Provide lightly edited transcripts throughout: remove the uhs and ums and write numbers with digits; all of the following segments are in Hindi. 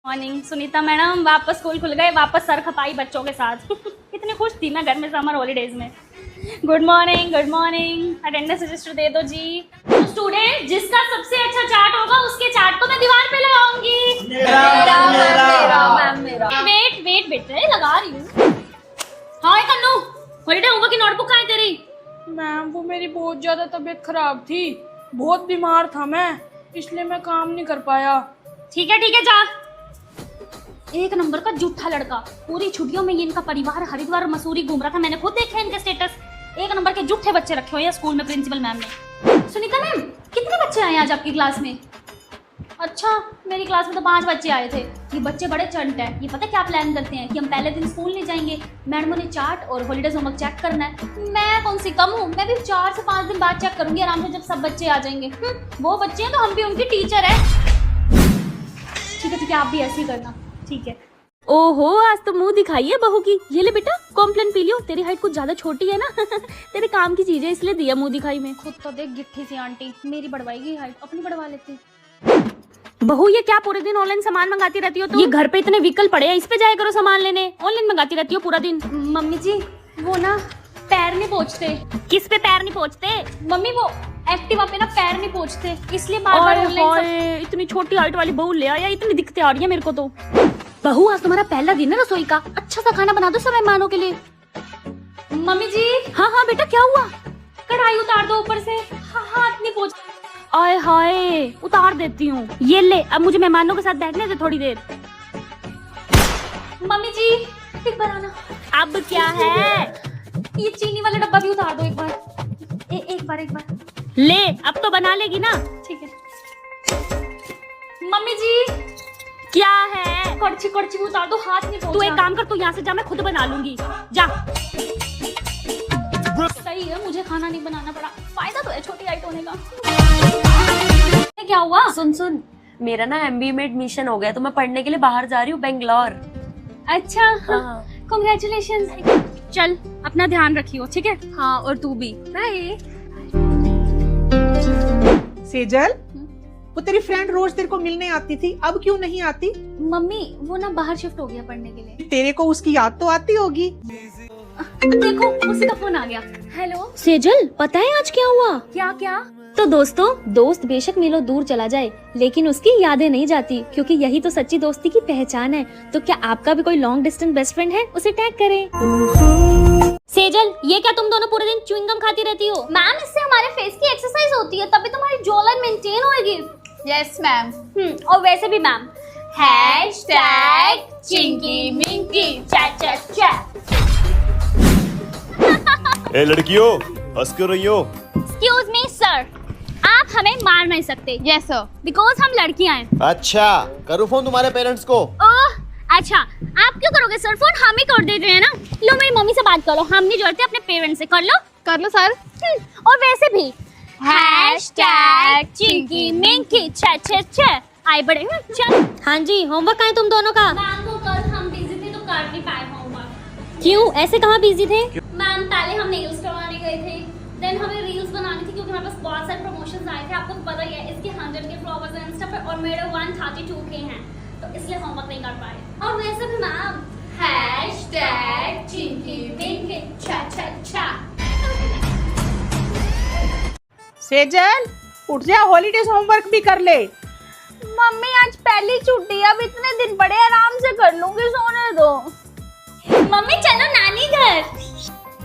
मॉर्निंग सुनीता मैडम, वापस स्कूल खुल गए, वापस सर खपाई बच्चों के साथ। कितनी खुश थी मैं घर में समर हॉलीडेज में। Good morning, good morning. Attendance register दे दो जी। स्टूडेंट जिसका सबसे अच्छा चार्ट होगा उसके चार्ट को मैं दीवार पे लगाऊंगी। वेट वेट बेटे, लगा रही हूँ। हाँ कन्नू, हॉलीडे होमवर्क की नोटबुक कहाँ है तेरी? मैम वो मेरी बहुत ज्यादा तबीयत खराब थी, बहुत बीमार था मैं, इसलिए मैं काम नहीं कर पाया। ठीक है जा। एक नंबर का झूठा लड़का। पूरी छुट्टियों में ये इनका परिवार हरिद्वार और मसूरी घूम रहा था, मैंने खुद देखे इनके स्टेटस। एक नंबर के झूठे बच्चे रखे हुए हैं स्कूल में प्रिंसिपल मैम ने। सुनीता मैम, कितने बच्चे आए आज आपकी क्लास में? अच्छा, मेरी क्लास में तो 5 बच्चे आए थे। ये बच्चे बड़े चंट हैं। ये पता क्या प्लान करते हैं कि हम पहले दिन स्कूल नहीं जाएंगे, मैडमों ने चार्ट और हॉलीडेज होमवर्क चेक करना है। मैं कौन सी कम हूँ, मैं भी 4 से 5 दिन बाद चेक करूंगी आराम से, जब सब बच्चे आ जाएंगे। वो बच्चे हैं तो हम भी उनकी टीचर है। ठीक है, आप भी ऐसे ही करना। ठीक है। ओहो, आज तो मुंह दिखाई है बहू की। ये ले बेटा, कॉम्प्लेन पी लियो। तेरी हाइट कुछ ज्यादा छोटी है ना। तेरे काम की चीज है इसलिए दिया मुंह दिखाई में। खुद तो देख गिट्ठी सी आंटी, मेरी बढ़वाएगी हाइट, अपनी बढ़वा लेती। बहू ये क्या पूरे दिन ऑनलाइन सामान मंगाती रहती हो? तो ये घर पे इतने व्हीकल पड़े हैं, इस पे जाया करो सामान लेने। ऑनलाइन मंगाती रहती हो पूरा दिन। मम्मी जी वो ना पैर नहीं पोंछते। किस पे पैर नहीं पोंछते? मम्मी वो एक्टिवा पे ना पैर नहीं पोंछते, इसलिए बार-बार ऑनलाइन। इतनी छोटी हाइट वाली बहू ले आया, इतनी दिक्कतें आ रही है मेरे को तो। बहू आज तुम्हारा पहला दिन है रसोई का, अच्छा सा खाना बना दो सब मेहमानों के लिए। मम्मी जी। हाँ बेटा, क्या हुआ? कढ़ाई उतार दो ऊपर से, हाथ नहीं पोंछ। आय हाय, उतार देती हूँ। ये ले, अब मुझे मेहमानों के साथ बैठने दे थोड़ी देर। मम्मी जी एक बार आना। अब क्या है? ये चीनी वाला डब्बा भी उतार दो एक बार। एक बार ले, अब तो बना लेगी ना? ठीक है। मम्मी जी क्या है? कड़छी भी उतार दो, हाथ नहीं पोंछना। तू एक काम कर, तू यहाँ से जा, मैं खुद बना लूंगी। जा। सही है, मुझे खाना नहीं बनाना पड़ा। फायदा तो है छोटी हाइट होने का। क्या हुआ? सुन, मेरा ना MBA में एडमिशन हो गया, तो मैं पढ़ने के लिए बाहर जा रही हूँ, बेंगलोर। अच्छा, कांग्रेचुलेशंस। चल अपना ध्यान रखियो, ठीक है? हाँ, और तू भी। बाय। सेजल, वो तेरी फ्रेंड रोज तेरे को मिलने आती थी, अब क्यों नहीं आती? मम्मी वो ना बाहर शिफ्ट हो गया पढ़ने के लिए। तेरे को उसकी याद तो आती होगी। देखो उसी का फोन आ गया। हेलो सेजल, पता है आज क्या हुआ? क्या? तो दोस्त बेशक मिलो दूर चला जाए, लेकिन उसकी यादें नहीं जाती, क्योंकि यही तो सच्ची दोस्ती की पहचान है। तो क्या आपका भी कोई लॉन्ग डिस्टेंस बेस्ट फ्रेंड है? उसे टैग करें। सेजल, ये क्या तुम दोनों पूरे दिन च्युइंगम खाती रहती हो? मैम, इससे हमारे फेस की एक्सरसाइज होती है, तभी तुम्हारी जॉ लाइन मेंटेन होएगी। Yes ma'am. और वैसे भी मैम, #चिंकी-मिंकी चा। ए लड़कियों, हंस क्यों रही हो? एक्सक्यूज मी सर, आप हमें मार नहीं सकते। Yes sir. बिकॉज हम लड़कियां हैं। अच्छा, करूँ फोन तुम्हारे पेरेंट्स को? ओह अच्छा, आप क्यों करोगे सर? फोन हम ही कर देते हैं ना। लो मेरी मम्मी से बात करो, हम नहीं जोड़ते, अपने पेरेंट्स से कर लो सर। और वैसे भी #चिंकी-मिंकी चा। आए बड़े। चल। हाँ जी, होमवर्क कहाँ है तुम दोनों का? मैम को कल हम बिजी थे तो कर नहीं पाए होमवर्क। क्यों, ऐसे कहाँ बिजी थे? मैम पहले हम नेल्स करवाने गए थे, देन हमें रील्स बनानी थी, क्योंकि हमारे पास बहुत सारे प्रमोशंस आए थे। आपको पता ही है, इसके 100 के फॉलोअर्स हैं इंस्टा पे और मेरे 132K हैं, तो इसलिए होमवर्क नहीं कर पाए। और वैसे भी मैम #चिंकी-मिंकी चा। सेजल उठ जा, हॉलीडेज होमवर्क भी कर ले। मम्मी आज पहली छुट्टी है, अब इतने दिन बड़े आराम से कर लूंगी, सोने दो। मम्मी चलो नानी घर।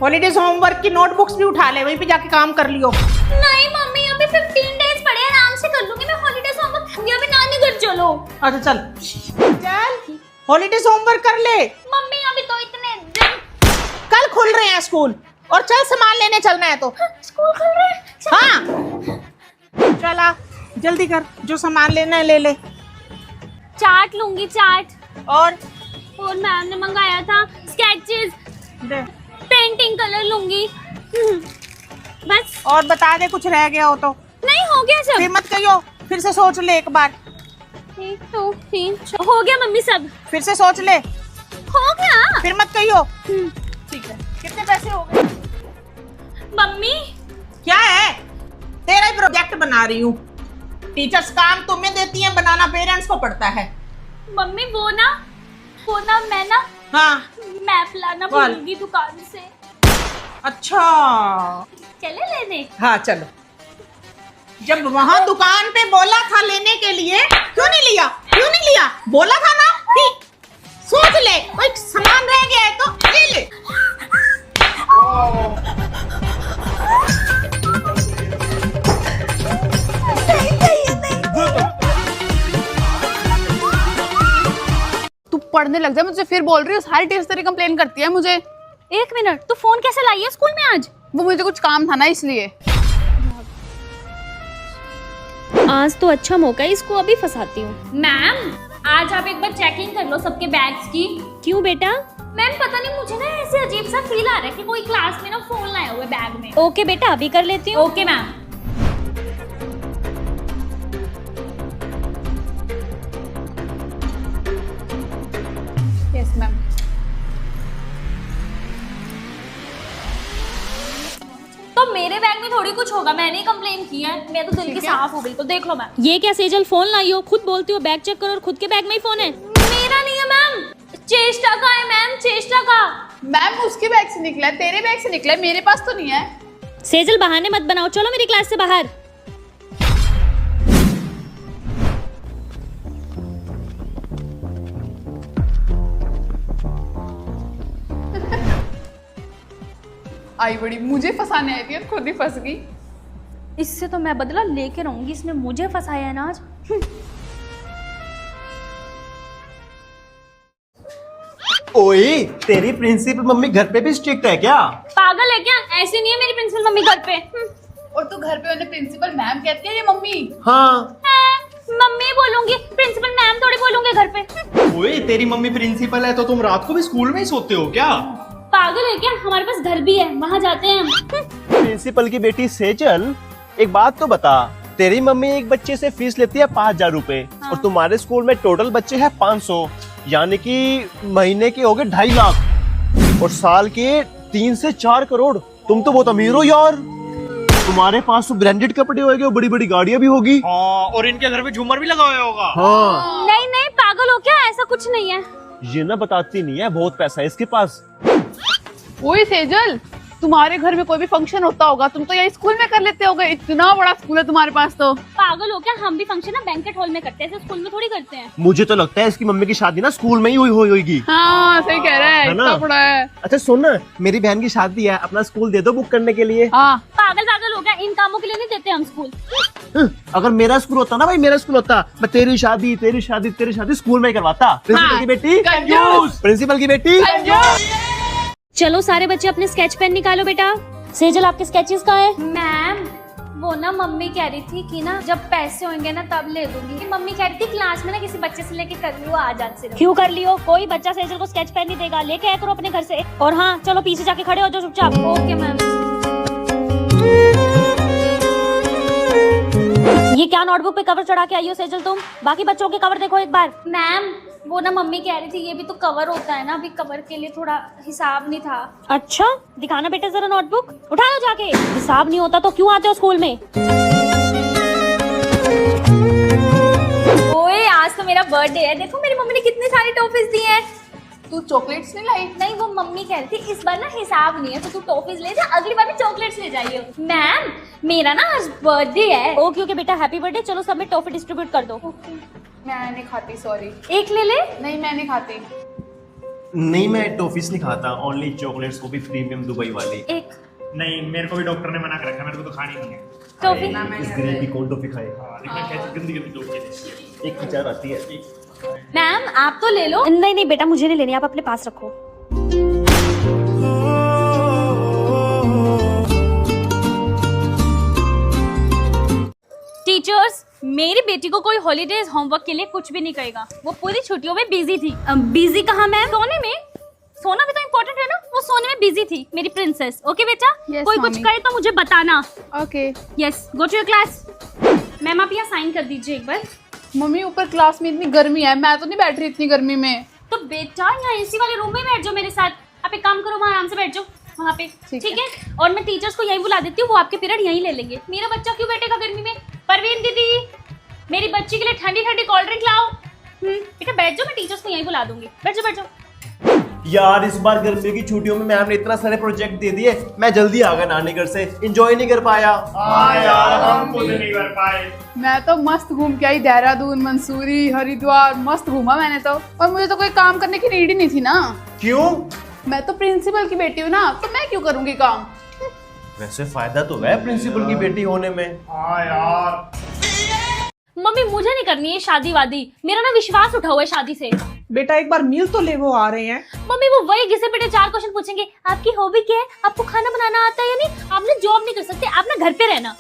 हॉलीडेज होमवर्क की नोटबुक्स भी उठा ले, वहीं पे जाके काम कर लियो। नहीं मम्मी, अभी 15 डेज पड़े हैं, आराम से कर लूंगी मैं हॉलीडेज होमवर्क। अभी नानी घर चलो। अच्छा चल हॉलीडेज होमवर्क कर ले। मम्मी अभी तो इतने दिन। कल खुल रहे हैं स्कूल, और चल सामान लेने चलना है तो। स्कूल खुल रहे हैं? हाँ चला, जल्दी कर, जो सामान लेना है ले ले। चार्ट लूंगी, चार्ट। और मैम ने मंगाया था स्केचेस, पेंटिंग कलर लूंगी। बस। और बता दे कुछ रह गया हो तो। नहीं, हो गया सब। फिर मत कहियो, फिर से सोच ले एक बार। 1 2 3 हो गया मम्मी सब। फिर से सोच ले। हो गया। फिर मत कहियो। ठीक है, कितने पैसे हो गए? मम्मी क्या है? तेरा ही प्रोजेक्ट बना रही हूँ। टीचर्स काम तुम्हें देती हैं बनाना, पेरेंट्स को पड़ता है। मम्मी वो ना मैं ना हाँ मैप लाना बोल। भूल गई दुकान से। अच्छा चले लेने? हाँ चलो। जब वहाँ दुकान पे बोला था लेने के लिए, क्यों नहीं लिया? क्यों नहीं लिया? बोला था ना कि सोच ले, कोई सामान रह गया है तो ले ले। तू पढ़ने लग जा, मुझे फिर बोल रही हूँ, सारी टीचर तेरी कंप्लेन करती है मुझे। एक मिनट, तू फोन कैसे लाई है स्कूल में आज? वो मुझे कुछ काम था ना इसलिए। आज तो अच्छा मौका है, इसको अभी फंसाती हूँ। मैम आज आप एक बार चेकिंग कर लो सबके बैग्स की। क्यों बेटा? मैम पता नहीं मुझे ना ऐसे अजीब सा फील आ रहा है कि कोई क्लास में ना फोन लाया हुआ है बैग में। ओके बेटा, अभी कर लेती हूँ। Okay ma'am. Yes ma'am. तो मेरे बैग में थोड़ी कुछ होगा, मैंने ही कंप्लेन की है। मैं तो दिल की साफ हो गई, तो देख लो मैम। ये क्या सेजल, फोन लाई हो? खुद बोलती हो बैग चेक करो और खुद के बैग में ही फोन है। मेरा नहीं है मैम, चेष्टा का है मैम, चेष्टा का। मैम उसके बैग से निकला है, तेरे बैग से निकला है, मेरे पास तो नहीं है। सेजल बहाने मत बनाओ, चलो मेरी क्लास से बाहर। आई बड़ी मुझे फंसाने आई थी और खुद ही फंस गई। इससे तो मैं बदला लेके रहूंगी, इसने मुझे फंसाया है ना आज। ओए, तेरी प्रिंसिपल मम्मी घर पे भी स्ट्रिक्ट है क्या? पागल है क्या? ऐसी नहीं है मेरी प्रिंसिपल मम्मी घर पे। और तू घर पे उन्हें प्रिंसिपल मैम कहती है या मम्मी? हाँ। मम्मी बोलूंगी, प्रिंसिपल मैम थोड़ी बोलूंगी घर पे। ओए, तेरी मम्मी प्रिंसिपल है तो तुम रात को भी स्कूल में ही सोते हो क्या? पागल है क्या? हमारे पास घर भी है, वहाँ जाते हैं हम। प्रिंसिपल की बेटी सेजल, एक बात तो बता, तेरी मम्मी एक बच्चे से फीस लेती है 5,000 रूपए और तुम्हारे स्कूल में टोटल बच्चे हैं 500, यानी कि महीने के हो गए 2.5 लाख और साल के 3 से 4 करोड़। तुम तो बहुत अमीर हो यार, तुम्हारे पास तो ब्रांडेड कपड़े होंगे और बड़ी बड़ी गाड़ियां भी होगी। हाँ, और इनके घर पे झूमर भी लगा हुआ होगा। हाँ, नहीं नहीं पागल हो क्या? ऐसा कुछ नहीं है। ये ना बताती नहीं है, बहुत पैसा है इसके पास। ओए सेजल, तुम्हारे घर में कोई भी फंक्शन होता होगा, तुम तो यही स्कूल में कर लेते होगे, इतना बड़ा स्कूल है तुम्हारे पास तो। पागल हो क्या? हम भी फंक्शन ना बैंकेट हॉल में करते हैं, ऐसे स्कूल में थोड़ी करते हैं। मुझे तो लगता है इसकी मम्मी की शादी ना स्कूल में ही हुई होगी। हाँ सही कह रहा है, है ना? इतना बड़ा है। अच्छा सुन ना, मेरी बहन की शादी है, अपना स्कूल दे दो बुक करने के लिए। हाँ पागल हो गया, इन कामों के लिए नहीं देते हम स्कूल। अगर मेरा स्कूल होता ना भाई, मेरा स्कूल होता, मैं तेरी शादी स्कूल में ही करवाता। प्रिंसिपल की बेटी कंजूस। प्रिंसिपल की बेटी। चलो सारे बच्चे अपने स्केच पेन निकालो बेटा। सेजल आपके स्केचेस कहाँ है? मैम वो ना मम्मी कह रही थी कि ना जब पैसे होंगे ना तब ले दूंगी। मम्मी कह रही थी क्लास में ना किसी बच्चे से लेके कर लियो आज से। क्यों कर लियो? कोई बच्चा सेजल को स्केच पेन नहीं देगा, लेके आया करो अपने घर से। और हाँ चलो पीछे जाके खड़े हो जाओ चुपचाप। Okay ma'am. ये क्या नोटबुक पे कवर चढ़ा के आई हो सेजल तुम? बाकी बच्चों के कवर देखो एक बार। मैम वो ना मम्मी कह रही थी ये भी तो कवर होता है ना, अभी कवर के लिए थोड़ा हिसाब नहीं था। अच्छा दिखाना बेटा जरा नोटबुक, उठाओ जाके। हिसाब नहीं होता तो क्यों आते हो स्कूल में? ओए आज तो मेरा बर्थडे है, देखो मेरी मम्मी ने कितनी सारी टॉफीज दी हैं। तू चॉकलेट्स नहीं लाई? नहीं वो मम्मी कह रही थी इस बार ना हिसाब नहीं है तो तू टॉफीज ले जा, अगली बार में चॉकलेट्स ले जाइए। मैम मेरा ना आज बर्थडे है। ओके ओके बेटा, हैप्पी बर्थडे। चलो सब में टॉफी डिस्ट्रीब्यूट कर दो। मैं नहीं खाती, सॉरी। एक ले ले। नहीं मैं नहीं खाती। नहीं, मैं टॉफीज नहीं खाता, ओनली चॉकलेट्स, वो भी प्रीमियम दुबई वाली। एक नहीं, मेरे को भी डॉक्टर ने मना कर रखा, मेरे को तो खानी नहीं है। टॉफी। इस गरीब की कौन टॉफी खाए? हाँ, देखना कैसी गंदी गंदी टोपी है। एक विचार आती है। मैम आप तो ले लो। नहीं नहीं बेटा मुझे नहीं लेनी, आप अपने पास रखो। टीचर्स मेरी बेटी को कोई हॉलीडेज होमवर्क के लिए कुछ भी नहीं कहेगा, वो पूरी छुट्टियों में बिजी थी। बिजी कहाँ मैम? सोने में। सोना भी तो इम्पोर्टेंट है ना, वो सोने में बिजी थी मेरी प्रिंसेस। ओके बेटा, कोई कुछ करे तो मुझे बताना। Okay. Yes go to your class. Ma'am आप यहाँ साइन कर दीजिए एक बार। मम्मी ऊपर क्लास में इतनी गर्मी है, मैं तो नहीं बैठ रही इतनी गर्मी में। तो बेटा यहाँ एसी वाले रूम में बैठ जाओ मेरे साथ। आप एक काम करो, वहाँ आराम से बैठ जाओ वहाँ पे, ठीक है? और मैं टीचर्स को यही बुला देती हूँ, वो आपके पीरियड यहीं ले लेंगे। मेरा बच्चा क्यों बैठेगा गर्मी में? परवीन दीदी मेरी बच्ची के लिए ठंडी ठंडी कोल्ड ड्रिंक लाओ। बेटा बैठ जाओ, मैं टीचर्स को यहीं बुला दूंगी। बैठ जाओ बैठ जाओ। यार इस बार गर्मी की छुट्टियों में मैम ने इतना सारे प्रोजेक्ट दे दिए, मैं जल्दी आ गया नानी घर से, एंजॉय नहीं कर पाया। हाँ यार, हम खुद नहीं कर पाए। मैं तो मस्त घूम के आई, देहरादून, मंसूरी, हरिद्वार, मस्त घूमा मैंने तो। और मुझे तो कोई काम करने की नीड ही नहीं थी ना। क्यों? मैं तो प्रिंसिपल की बेटी हूँ ना, तो मैं क्यों करूंगी काम। वैसे फायदा तो है प्रिंसिपल की बेटी होने में। हाँ यार। मम्मी मुझे नहीं करनी है शादी वादी, मेरा ना विश्वास उठा हुआ है शादी से। बेटा एक बार मिल तो ले, वो आ रहे हैं। मम्मी वो वही घिसे पिटे 4 क्वेश्चन पूछेंगे, आपकी हॉबी क्या है, आपको खाना बनाना आता है या नहीं, आप ना जॉब नहीं कर सकते, आप ना घर पे रहना।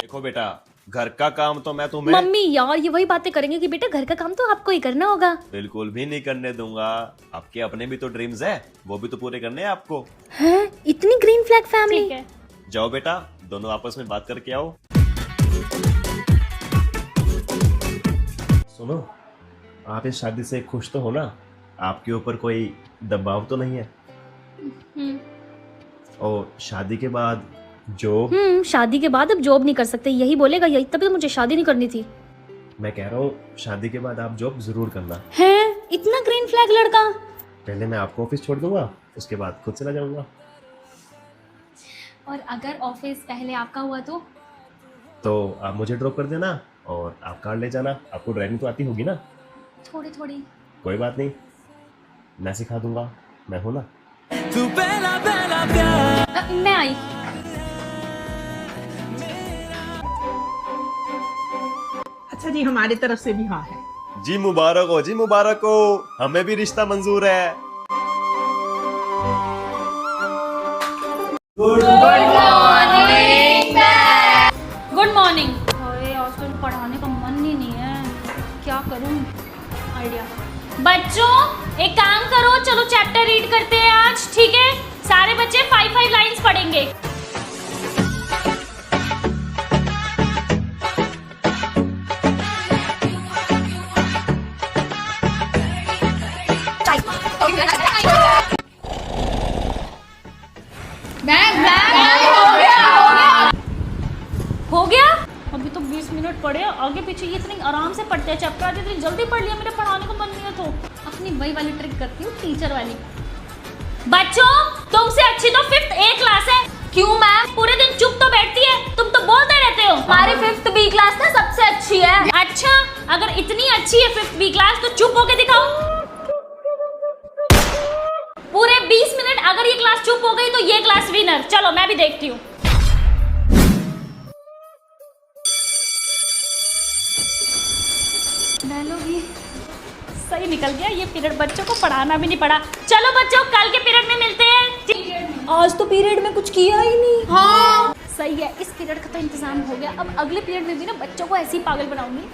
देखो बेटा, घर का काम तो मैं तुम्हें मम्मी यार ये वही बातें करेंगे कि बेटा घर का काम तो आपको ही करना होगा। बिल्कुल भी नहीं करने दूंगा। आपके अपने भी तो ड्रीम्स है, वो भी तो पूरे करने हैं आपको। हैं इतनी ग्रीन फ्लैग फैमिली। ठीक है। जाओ बेटा, दोनों आपस में बात करके आओ। सुनो, आप इस शादी से खुश तो हो ना? आपके ऊपर कोई दबाव तो नहीं है? और शादी के बाद जॉब? शादी के बाद अब जॉब नहीं कर सकते, यही बोलेगा, यही तभी तो मुझे शादी नहीं करनी थी। मैं कह रहा हूँ शादी के बाद आप जॉब जरूर करना। हैं इतना ग्रीन फ्लैग लड़का। पहले मैं आपको ऑफिस छोड़ दूंगा, उसके बाद खुद चला जाऊंगा। और अगर ऑफिस पहले आपका हुआ तो आप मुझे ड्रॉप कर देना और आप कार ले जाना। आपको ड्राइविंग तो आती होगी ना? थोड़ी थोड़ी। कोई बात नहीं, मैं सिखा दूंगा, मैं हूं ना। मैं आई। अच्छा जी, हमारी तरफ से भी हाँ है। जी मुबारक हो, जी मुबारक हो, हमें भी रिश्ता मंजूर है। Good morning. अरे आज तो पढ़ाने का मन ही नहीं है, क्या करूं? आइडिया। बच्चों एक काम करो, चलो चैप्टर रीड करते हैं आज, ठीक है? सारे बच्चे 5-5 लाइंस पढ़ेंगे। हो गया? अभी तो 20 मिनट पढ़े, आगे पीछे ये इतनी आराम से पढ़ते हैं चैप्टर, आज इतनी जल्दी पढ़ लिया, मेरे पढ़ाने को मन नहीं है तो अपनी वही वाली ट्रिक करती हूँ, टीचर वाली। बच्चों तुमसे अच्छी तो 5th A क्लास है। क्यों मैम? पूरे दिन चुप तो बैठती है, तुम तो बोलते रहते हो। हमारी 5th B क्लास ना सबसे अच्छी है। अच्छा, अगर इतनी अच्छी है 5th B क्लास तो चुप होके दिखाओ। पूरे 20 मिनट अगर ये क्लास चुप हो गई तो ये क्लास विनर। चलो मैं भी देखती हूँ। सही निकल गया, ये पीरियड बच्चों को पढ़ाना भी नहीं पड़ा। चलो बच्चों कल के पीरियड में मिलते हैं। आज तो पीरियड में कुछ किया ही नहीं। हाँ सही है, इस पीरियड का तो इंतजाम हो गया, अब अगले पीरियड में भी ना बच्चों को ऐसे ही पागल बनाऊंगी।